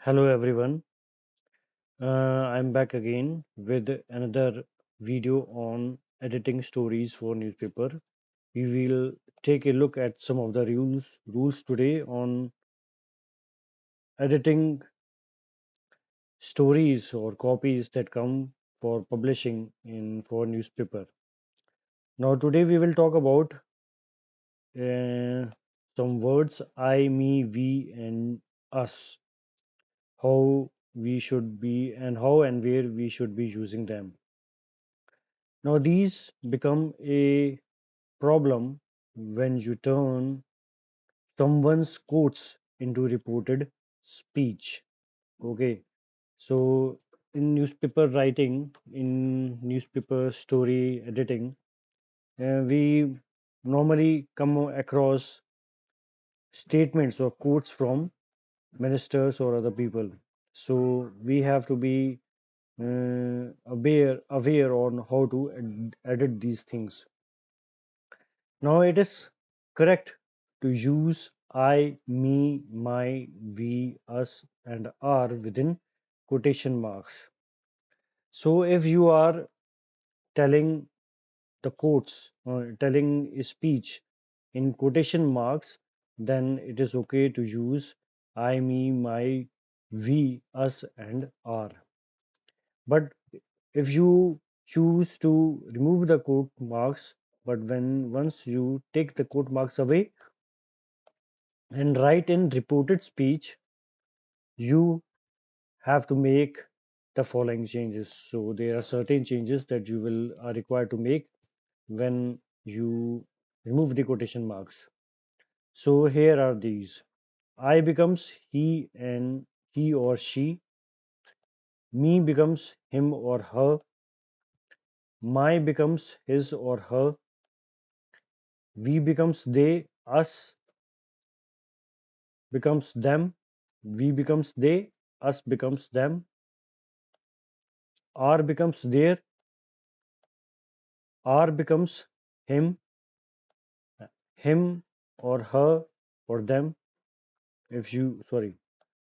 Hello everyone. I'm back again with another video on editing stories for newspaper. We will take a look at some of the rules today on editing stories or copies that come for publishing in for newspaper. Now today we will talk about some words I, me, we, and us. How we should be and how and where we should be using them. Now, these become a problem when you turn someone's quotes into reported speech. Okay, so in newspaper writing, in newspaper story editing, we normally come across statements or quotes from ministers or other people. So we have to be aware on how to edit these things. Now it is correct to use I, me, my, we, us, and our within quotation marks. So if you are telling the quotes or telling a speech in quotation marks, then it is okay to use I, me, my, we, us, and our. But if you choose to remove the quote marks, but when once you take the quote marks away, and write in reported speech, you have to make the following changes. So there are certain changes that you will are required to make when you remove the quotation marks. So here are these. I becomes he and he or she. Me becomes him or her. My becomes his or her. We becomes they. Us becomes them. We becomes they. Us becomes them. R becomes their. R becomes him, him or her or them. If you, sorry,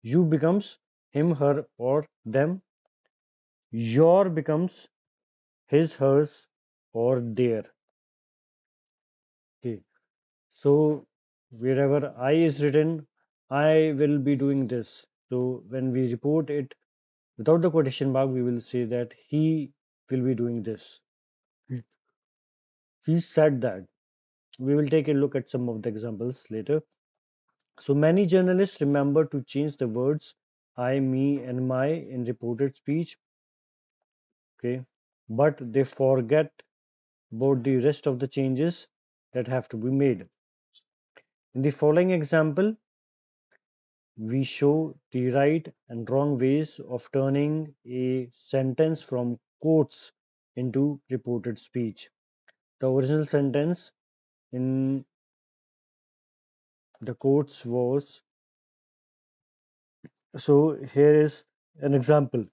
you becomes him, her or them. Your becomes his, hers or their. Okay. So wherever I is written, I will be doing this. So when we report it without the quotation mark, we will say that he will be doing this. He said that. We will take a look at some of the examples later. So many journalists remember to change the words I, me, and my in reported speech, okay, but they forget about the rest of the changes that have to be made. In the following example, we show the right and wrong ways of turning a sentence from quotes into reported speech. The original sentence in the quotes was, so here is an example.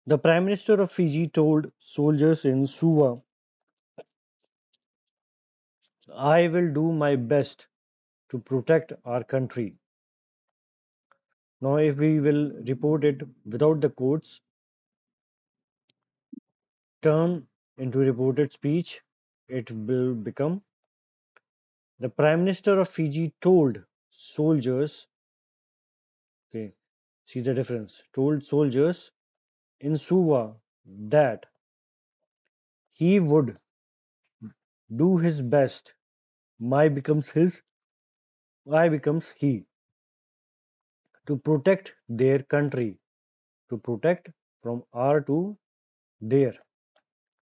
The Prime Minister of Fiji told soldiers in Suva, I will do my best to protect our country. Now, if we will report it without the quotes, turn into reported speech, it will become the Prime Minister of Fiji told soldiers, okay, see the difference, told soldiers in Suva that he would do his best. My becomes his, I becomes he, to protect their country, to protect from R to there.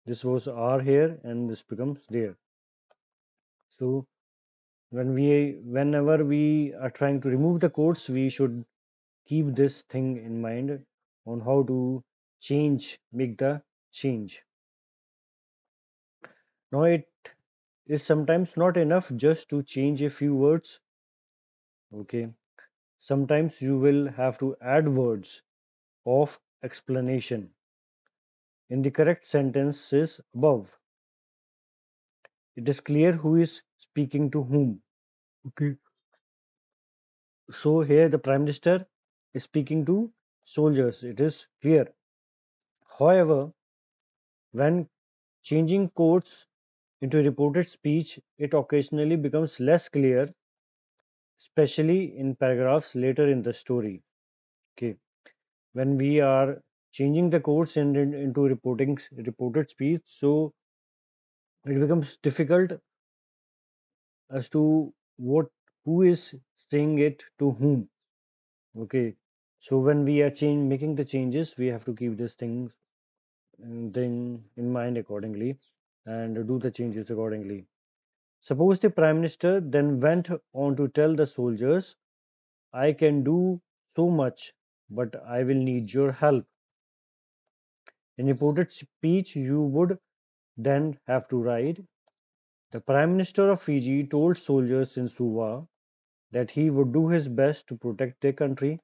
This was R here and this becomes there. So whenever we are trying to remove the quotes, we should keep this thing in mind on how to make the change. Now it is sometimes not enough just to change a few words. Okay. Sometimes you will have to add words of explanation in the correct sentences above. It is clear who is speaking to whom. Okay. So here the Prime Minister is speaking to soldiers. It is clear. However, when changing quotes into reported speech, it occasionally becomes less clear, especially in paragraphs later in the story. Okay, when we are changing the quotes into reported speech, so it becomes difficult as to what who is saying it to whom. Okay, so when we are making the changes, we have to keep this thing in mind accordingly and do the changes accordingly. Suppose the Prime Minister then went on to tell the soldiers, I can do so much, but I will need your help. In reported speech, you would then have to write, the Prime Minister of Fiji told soldiers in Suva that he would do his best to protect their country.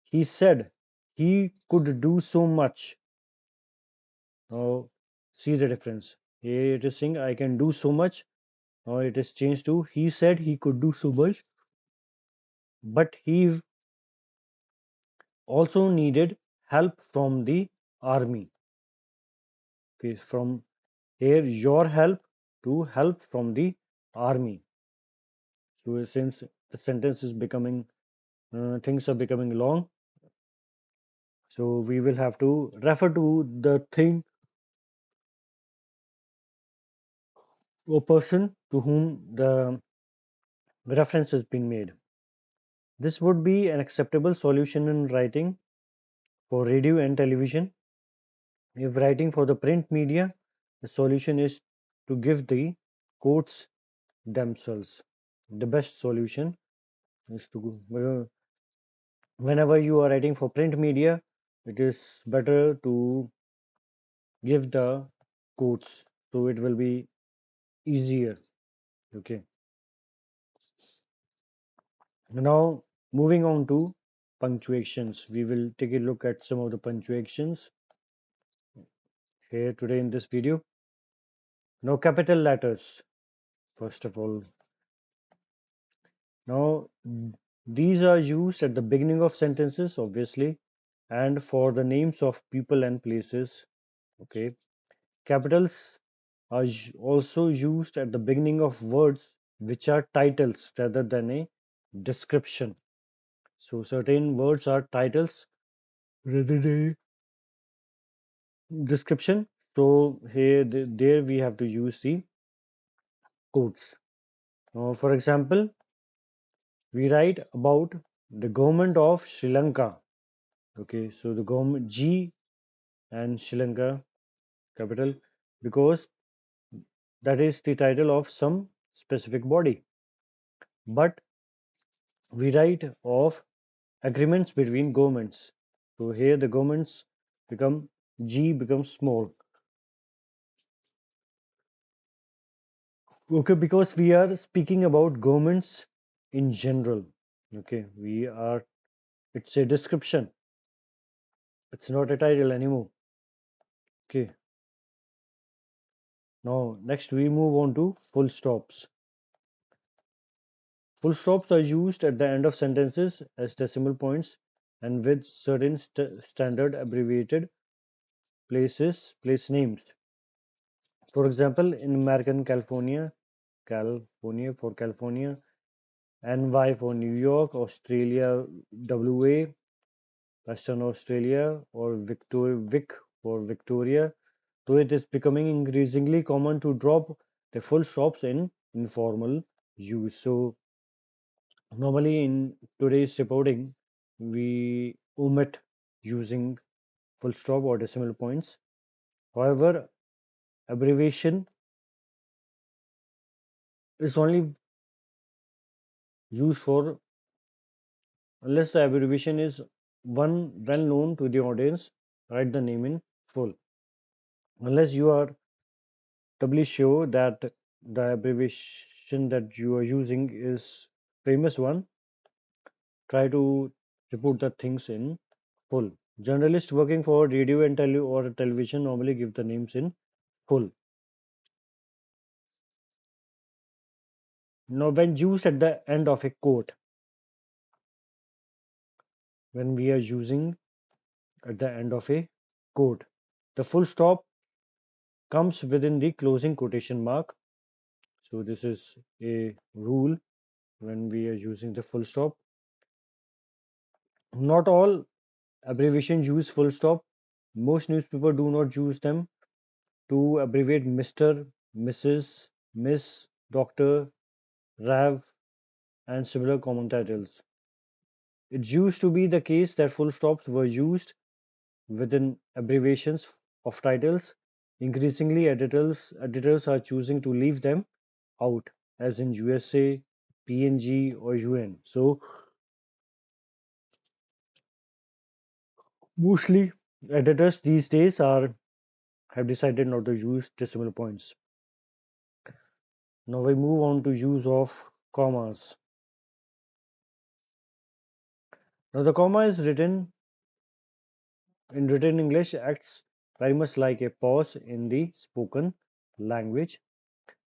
He said he could do so much. Now, see the difference. Here it is saying, I can do so much. Now it is changed to, he said he could do so much, but he also needed help from the army. Okay, from here, your help to help from the army. So since the sentence is becoming, things are becoming long, so we will have to refer to the thing or person to whom the reference has been made. This would be an acceptable solution in writing for radio and television. If writing for the print media, the solution is to give the quotes themselves. The best solution is to whenever you are writing for print media, it is better to give the quotes so it will be easier. Okay. Now moving on to punctuations. We will take a look at some of the punctuations here today in this video. Now capital letters. First of all, now these are used at the beginning of sentences, obviously, and for the names of people and places. Okay. Capitals are also used at the beginning of words which are titles rather than a description. So certain words are titles rather than a description. So here, there we have to use the quotes. For example, we write about the government of Sri Lanka. Okay, so the government G and Sri Lanka capital because that is the title of some specific body. But we write of agreements between governments. So here the governments become G becomes small. Okay, because we are speaking about governments in general. Okay, we are it's a description. It's not a title anymore. Okay. Now next we move on to full stops. Full stops are used at the end of sentences as decimal points and with certain standard abbreviated place names. For example, in American California for California, NY for New York, Australia, WA, Western Australia, or Vic for Victoria, though it is becoming increasingly common to drop the full stops in informal use. So normally in today's reporting, we omit using full stop or decimal points. However, abbreviation is only used for unless the abbreviation is one well known to the audience, write the name in full. Unless you are doubly sure that the abbreviation that you are using is famous one, try to report the things in full. Journalists working for radio and or television normally give the names in full. Now, when used at the end of a quote, when we are using at the end of a quote. The full stop comes within the closing quotation mark. So this is a rule when we are using the full stop. Not all abbreviations use full stop. Most newspapers do not use them to abbreviate Mr., Mrs., Miss, Doctor, Rav, and similar common titles. It used to be the case that full stops were used within abbreviations of titles. Increasingly, editors are choosing to leave them out, as in USA, PNG, or UN. So, mostly editors these days are have decided not to use decimal points. Now we move on to use of commas. Now the comma is written English acts very much like a pause in the spoken language.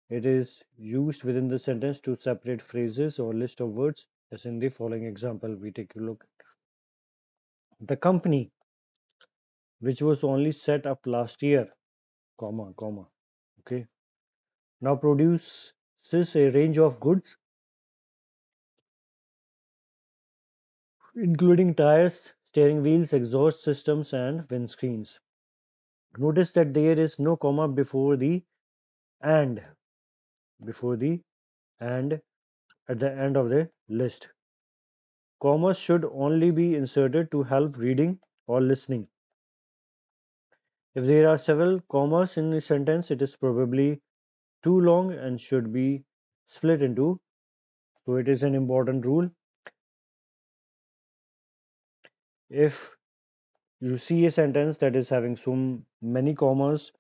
It is used within the sentence to separate phrases or list of words, as in the following example. We take a look. The company, which was only set up last year, comma. Okay. Now produces a range of goods, including tires, steering wheels, exhaust systems, and windscreens. Notice that there is no comma and before the and at the end of the list. Commas should only be inserted to help reading or listening. If there are several commas in a sentence, it is probably too long and should be split into. So it is an important rule. If you see a sentence that is having so many commas,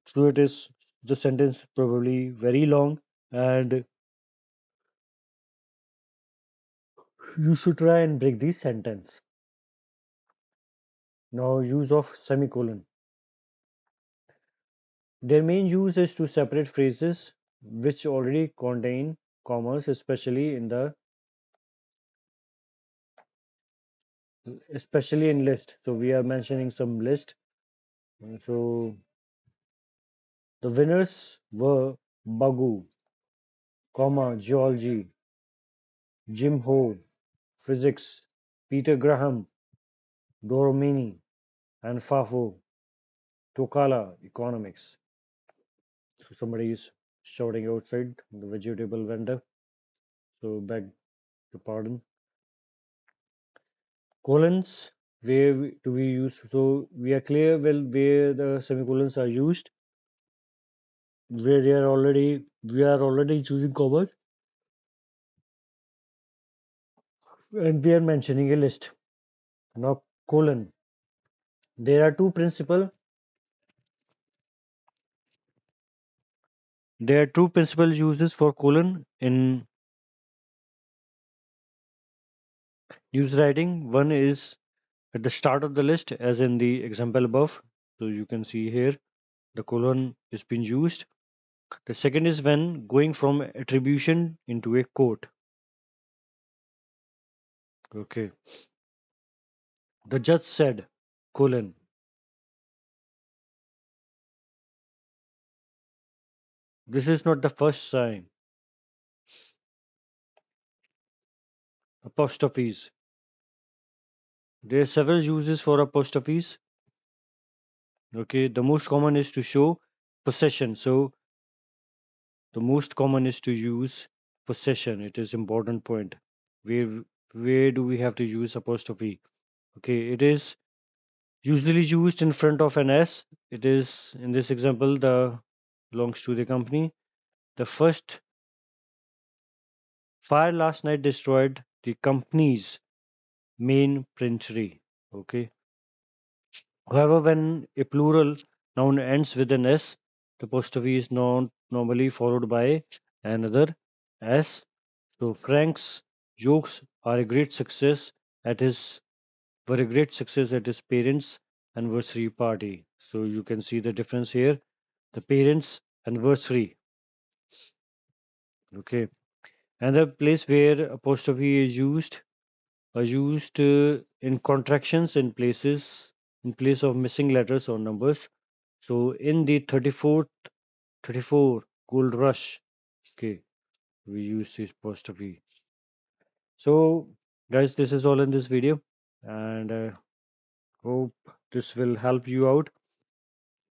so it is the sentence probably very long, and you should try and break the sentence. Now, use of semicolon. Their main use is to separate phrases which already contain commas, especially in list. So we are mentioning some list. So the winners were Bagu, geology, Jim Ho, physics, Peter Graham, Doromini, and Fafo, Tokala, economics. So somebody is shouting outside, the vegetable vendor. So beg your pardon. Colons, do we use? So we are clear well where the semicolons are used, where we are already choosing commas, and we are mentioning a list. Now colon. There are two principal uses for colon in news writing. One is at the start of the list, as in the example above. So you can see here the colon is being used. The second is when going from attribution into a quote. Okay. The judge said, colon. This is not the first time. Apostrophes. There are several uses for apostrophes. Okay, the most common is to show possession. So the most common is to use possession. It is important point. Where where do we have to use apostrophe? Okay, it is usually used in front of an S. It is in this example the belongs to the company. The first fire last night destroyed the company's main printery. Okay. However, when a plural noun ends with an S, the apostrophe is not normally followed by another S. So Frank's jokes are a great success at his were a great success at his parents' anniversary party. So you can see the difference here. The parents' anniversary. Okay. Another place where apostrophe is used are used in contractions in place of missing letters or numbers. So in the 34 gold rush, okay, we use this apostrophe. So guys, this is all in this video, and hope this will help you out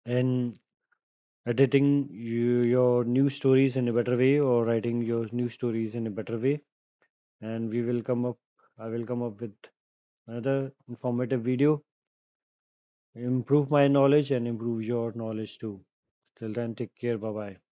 in editing your news stories in a better way or writing your news stories in a better way. And I will come up with another informative video, improve my knowledge and improve your knowledge too. Till then, take care. Bye bye.